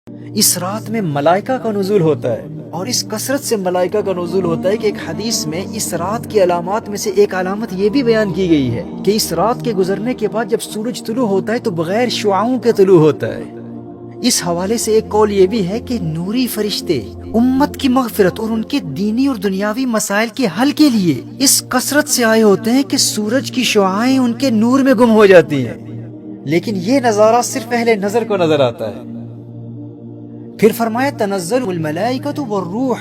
اس رات میں ملائکہ کا نزول ہوتا ہے، اور اس کثرت سے ملائکہ کا نزول ہوتا ہے کہ ایک حدیث میں اس رات کی علامات میں سے ایک علامت یہ بھی بیان کی گئی ہے کہ اس رات کے گزرنے کے بعد جب سورج طلوع ہوتا ہے تو بغیر شعاعوں کے طلوع ہوتا ہے۔ اس حوالے سے ایک قول یہ بھی ہے کہ نوری فرشتے امت کی مغفرت اور ان کے دینی اور دنیاوی مسائل کے حل کے لیے اس کثرت سے آئے ہوتے ہیں کہ سورج کی شعاعیں ان کے نور میں گم ہو جاتی ہیں، لیکن یہ نظارہ صرف اہل نظر کو نظر آتا ہے۔ پھر فرمایا تنزل الملائکۃ والروح،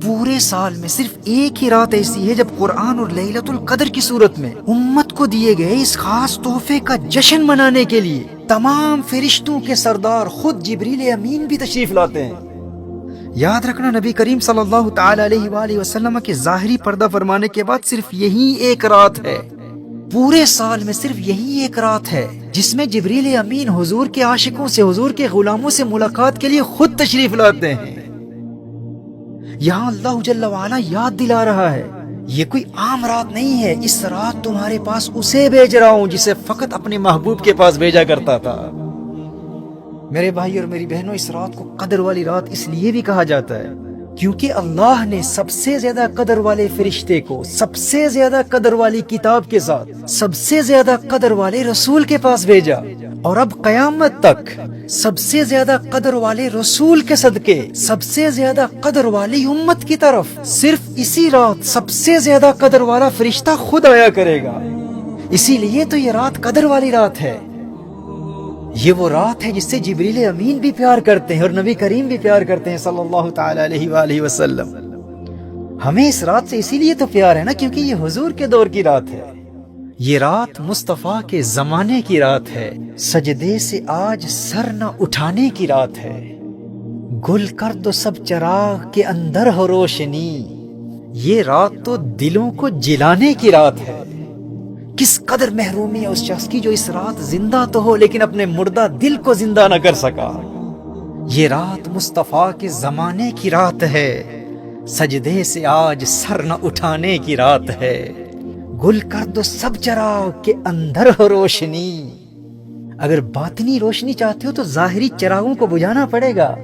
پورے سال میں صرف ایک ہی رات ایسی ہے جب قرآن اور لیلۃ القدر کی صورت میں امت کو دیے گئے اس خاص تحفے کا جشن منانے کے لیے تمام فرشتوں کے سردار خود جبریل امین بھی تشریف لاتے ہیں۔ یاد رکھنا نبی کریم صلی اللہ تعالی علیہ وآلہ وسلم کے ظاہری پردہ فرمانے کے بعد صرف یہی ایک رات ہے، پورے سال میں صرف یہی ایک رات ہے جس میں جبریل امین حضور کے عاشقوں سے، حضور کے غلاموں سے ملاقات کے لیے خود تشریف لاتے ہیں۔ یہاں اللہ جل وعلا یاد دلا رہا ہے یہ کوئی عام رات نہیں ہے، اس رات تمہارے پاس اسے بھیج رہا ہوں جسے فقط اپنے محبوب کے پاس بھیجا کرتا تھا۔ میرے بھائی اور میری بہنوں، اس رات کو قدر والی رات اس لیے بھی کہا جاتا ہے کیونکہ اللہ نے سب سے زیادہ قدر والے فرشتے کو سب سے زیادہ قدر والی کتاب کے ساتھ سب سے زیادہ قدر والے رسول کے پاس بھیجا، اور اب قیامت تک سب سے زیادہ قدر والے رسول کے صدقے سب سے زیادہ قدر والی امت کی طرف صرف اسی رات سب سے زیادہ قدر والا فرشتہ خود آیا کرے گا۔ اسی لیے تو یہ رات قدر والی رات ہے۔ یہ وہ رات ہے جس سے جبریل امین بھی پیار کرتے ہیں اور نبی کریم بھی پیار کرتے ہیں صلی اللہ تعالی علیہ وآلہ وسلم۔ ہمیں اس رات سے اسی لیے تو پیار ہے نا، کیونکہ یہ حضور کے دور کی رات ہے، یہ رات مصطفیٰ کے زمانے کی رات ہے، سجدے سے آج سر نہ اٹھانے کی رات ہے۔ گل کر دو سب چراغ کے اندر ہو روشنی، یہ رات تو دلوں کو جلانے کی رات ہے۔ کس قدر محرومی ہے اس شخص کی جو اس رات زندہ تو ہو لیکن اپنے مردہ دل کو زندہ نہ کر سکا۔ یہ رات مصطفیٰ کے زمانے کی رات ہے، سجدے سے آج سر نہ اٹھانے کی رات ہے۔ گل کر دو سب چراغ کے اندر ہو روشنی، اگر باطنی روشنی چاہتے ہو تو ظاہری چراغوں کو بجھانا پڑے گا،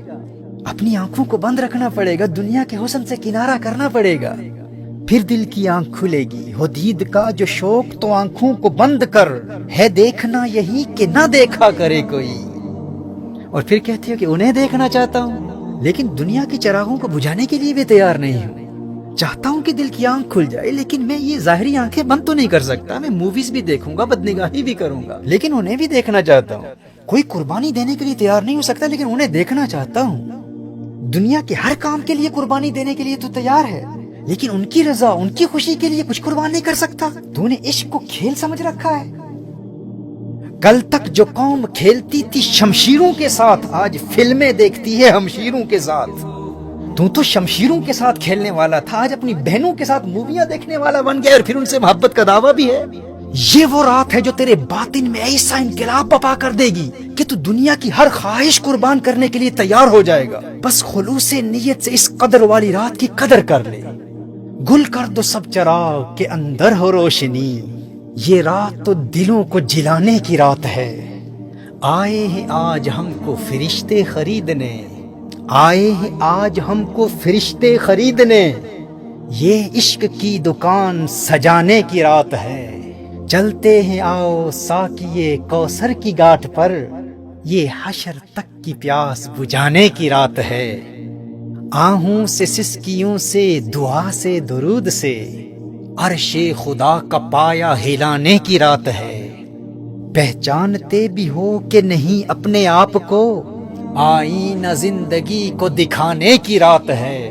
اپنی آنکھوں کو بند رکھنا پڑے گا، دنیا کے حسن سے کنارہ کرنا پڑے گا، پھر دل کی آنکھ کھلے گی۔ ہو دید کا جو شوق تو آنکھوں کو بند کر، ہے دیکھنا یہی کہ نہ دیکھا کرے کوئی۔ اور پھر کہتی ہے کہ انہیں دیکھنا چاہتا ہوں لیکن دنیا کی چراغوں کو بجھانے کے لیے بھی تیار نہیں ہوں۔ چاہتا ہوں کہ دل کی آنکھ کھل جائے لیکن میں یہ ظاہری آنکھیں بند تو نہیں کر سکتا، میں موویز بھی دیکھوں گا، بدنگاہی بھی کروں گا، لیکن انہیں بھی دیکھنا چاہتا ہوں۔ کوئی قربانی دینے کے لیے تیار نہیں ہو سکتا لیکن انہیں دیکھنا چاہتا ہوں۔ دنیا کے ہر کام کے لیے قربانی دینے کے لیے تو تیار ہے لیکن ان کی رضا، ان کی خوشی کے لیے کچھ قربان نہیں کر سکتا۔ تو نے عشق کو کھیل سمجھ رکھا ہے۔ کل تک جو قوم کھیلتی تھی شمشیروں کے ساتھ آج فلمیں دیکھتی ہے ہمشیروں کے ساتھ۔ تو شمشیروں کے ساتھ کھیلنے والا تھا، آج اپنی بہنوں کے ساتھ موویاں دیکھنے والا بن گیا اور پھر ان سے محبت کا دعویٰ بھی ہے۔ یہ وہ رات ہے جو تیرے باطن میں ایسا انقلاب برپا کر دے گی کہ تو دنیا کی ہر خواہش قربان کرنے کے لیے تیار ہو جائے گا، بس خلوص نیت سے اس قدر والی رات کی قدر کر لے۔ گل کر دو سب چراغ کے اندر ہو روشنی، یہ رات تو دلوں کو جلانے کی رات ہے۔ آئے ہیں آج ہم کو فرشتے خریدنے، آئے ہیں آج ہم کو فرشتے خریدنے، یہ عشق کی دکان سجانے کی رات ہے۔ چلتے ہیں آؤ ساقیے کوثر کی گھاٹ پر، یہ حشر تک کی پیاس بجھانے کی رات ہے۔ آہوں سے سسکیوں سے دعا سے درود سے، عرش خدا کا پایا ہلانے کی رات ہے۔ پہچانتے بھی ہو کہ نہیں اپنے آپ کو، آئینہ زندگی کو دکھانے کی رات ہے۔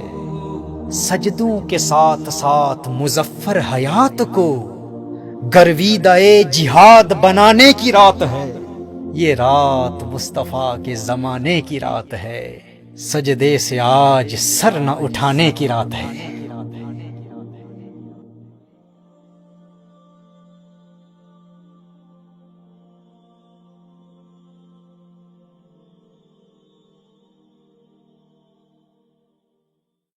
سجدوں کے ساتھ ساتھ مظفر حیات کو گرویدہ جہاد بنانے کی رات ہے۔ یہ رات مصطفیٰ کے زمانے کی رات ہے، سجدے سے آج سر نہ اٹھانے کی رات ہے۔